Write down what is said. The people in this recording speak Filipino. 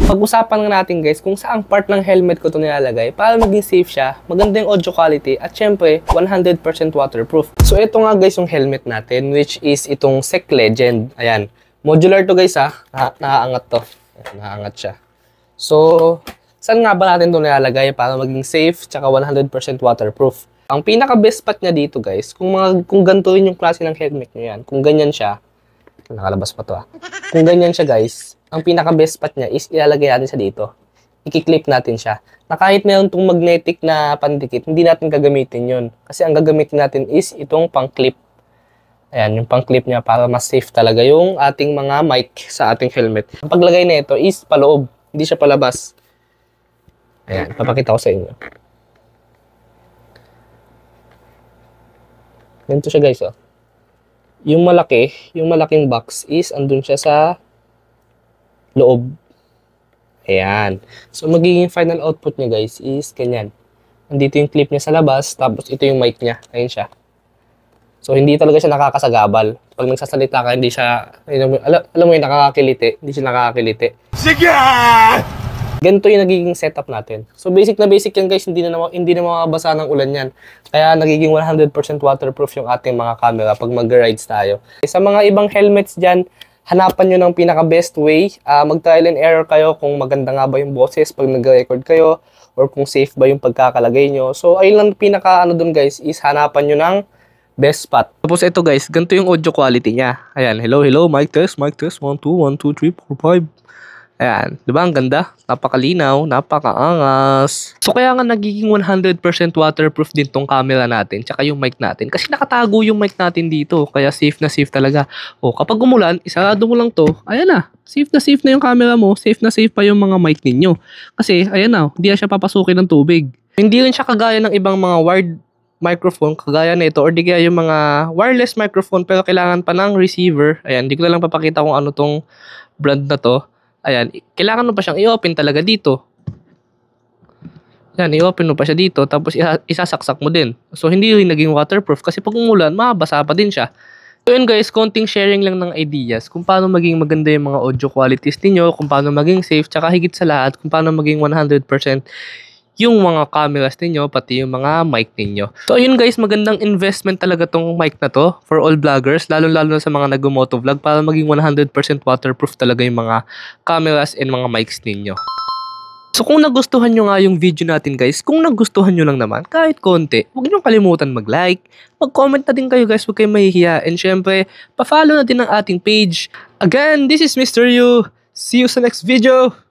Pag-usapan nga natin guys kung saang part ng helmet ko ito nilalagay para maging safe siya, maganda yung audio quality at syempre 100% waterproof. So ito nga guys yung helmet natin which is itong Sec Legend. Ayan, modular to guys ha, nakaangat to. Nakaangat siya. So saan nga ba natin ito nilalagay para maging safe tsaka 100% waterproof? Ang pinaka-best spot niya dito guys, kung ganito rin yung klase ng helmet nyo yan, kung ganyan siya, nakalabas pa to ha. Kung ganyan siya guys, ang pinaka-best spot niya is ilalagay natin siya dito. I-clip natin siya. Na kahit meron itong magnetic na pandikit, hindi natin gagamitin yun. Kasi ang gagamitin natin is itong pang-clip. Ayan, yung pang-clip niya para mas safe talaga yung ating mga mic sa ating helmet. Ang paglagay na ito is paloob, hindi siya palabas. Ayan, papakita ko sa inyo. Ganito siya guys, oh. Yung malaking box is andun siya sa loob. Ayan. So, magiging final output niya guys is ganyan. Nandito yung clip niya sa labas, tapos ito yung mic niya. Ayan siya. So, hindi talaga siya nakakasagabal. Pag nagsasalita ka, hindi siya, alam mo yung nakakakiliti. Hindi siya nakakakiliti. Sige! Ganito yung nagiging setup natin. So, basic na basic yan guys, hindi na mababasa ng ulan yan. Kaya nagiging 100% waterproof yung ating mga camera pag mag-rides tayo. Sa mga ibang helmets dyan, hanapan nyo ng pinaka-best way. Mag-trial and error kayo kung maganda nga ba yung boses pag nag-record kayo or kung safe ba yung pagkakalagay nyo. So, ayun lang pinaka-ano dun guys is hanapan nyo ng best spot. Tapos ito guys, ganito yung audio quality niya. Ayan, hello, mic test, 1, 2, 1, 2, 3, 4, 5. Ayan, diba ang ganda? Napakalinaw, napakaangas. So kaya nga nagiging 100% waterproof din tong camera natin, tsaka yung mic natin. Kasi nakatago yung mic natin dito, kaya safe na safe talaga. O kapag umulan, isarado mo lang to, ayan na. Safe na yung camera mo, safe na safe pa yung mga mic ninyo. Kasi ayan na, hindi na siya papasukin ng tubig. Hindi rin siya kagaya ng ibang mga wired microphone, kagaya nito, or di kaya yung mga wireless microphone pero kailangan pa ng receiver. Ayan, di ko na lang papakita kung ano tong brand na to. Ayan, kailangan mo pa siyang i-open talaga dito. Ayan, i-open mo pa siya dito, tapos isasaksak mo din. So, hindi rin naging waterproof kasi pag umulan, mabasa pa din siya. So, yun guys, konting sharing lang ng ideas kung paano maging maganda yung mga audio qualities niyo, kung paano maging safe, tsaka higit sa lahat, kung paano maging 100% yung mga cameras ninyo, pati yung mga mic ninyo. So, ayun guys, magandang investment talaga tong mic na to for all vloggers, lalo-lalo na sa mga nag-motovlog para maging 100% waterproof talaga yung mga cameras and mga mics ninyo. So, kung nagustuhan nyo nga yung video natin guys, kung nagustuhan nyo lang naman, kahit konti, huwag nyo kalimutan mag-like, mag-comment na din kayo guys, huwag kayong mahihiya. And syempre, pa-follow na din ang ating page. Again, this is Mr. Yu. See you sa next video!